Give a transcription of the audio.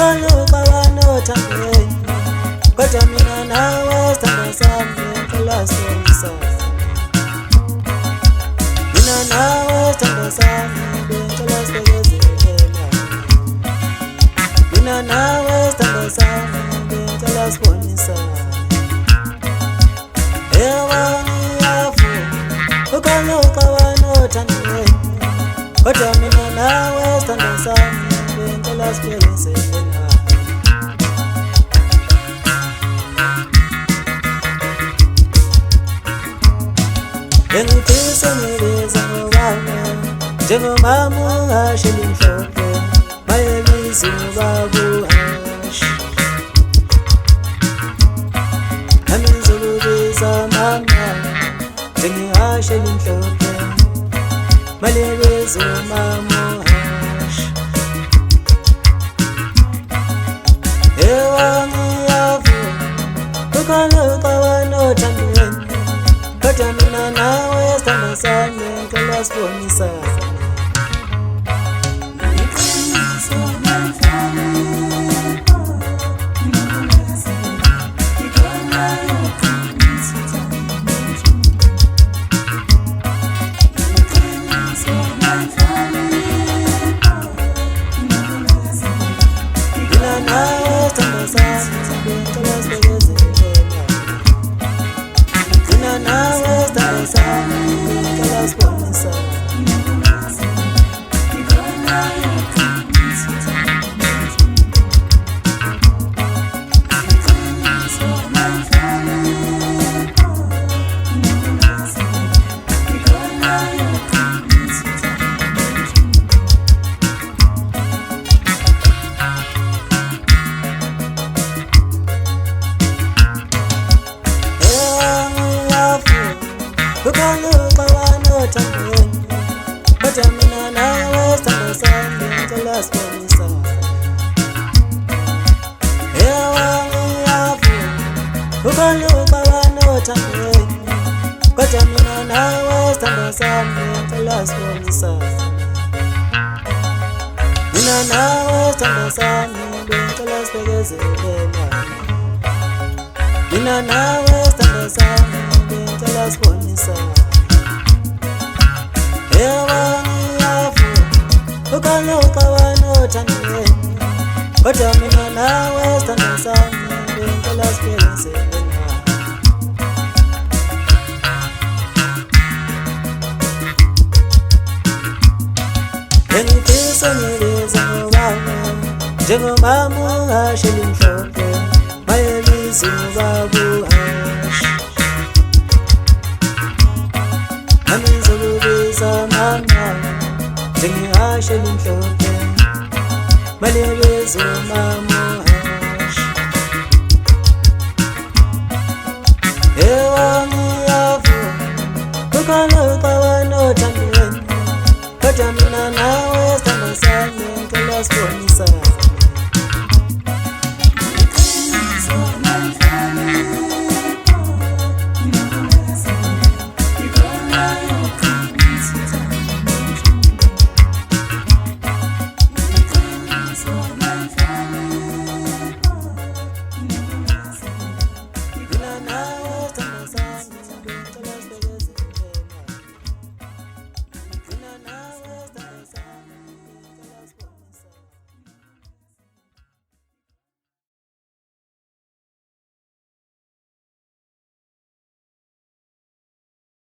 ukaluka wanothandweni kodwa mina nawe sithanda sami ngicela sibonisane mina nawe sithanda sami ngicela sibekezelelane mina nawe sithanda sami ngicela sibonisane ukaluka wanothandweni kodwa mina nawe sithanda sami ngicela sibekezelelane engifisa ngibeza ngobaba njengomama ungasheli mhlophe mayebiza ubabuhashi nami ngizokubiza mama njengihasheli mhlophe mayebiza umamuhashi ngiyavuma ukaluka wanothandweni kodwa mina nawe sithanda sami ngicela sibonisane mina nawe sithanda sami ngicela sibekezelelane mina nawe sithanda sami ngicela sibonisane ukaluka wanothandweni kodwa mina nawe sithanda sami ngicela sibonisane ukaluka wanothandweni kodwa mina nawe sithanda sami ngicela sibonisane mina nawe sithanda sami ngicela sibekezelelane mina nawe sithanda sami ngicela sibonisane ukaluka wanothandweni kodwa mina nawe sithanda sami ngicela sibekezelelane engifisa ngibeza ngobaba njengomama ungasheli mhlophe mayebiza ubabuhashi nami ngizokubiza mama njengihasheli mhlophe mayebiza umamuhashi ngiyavuma ukaluka wanothandweni kodwa mina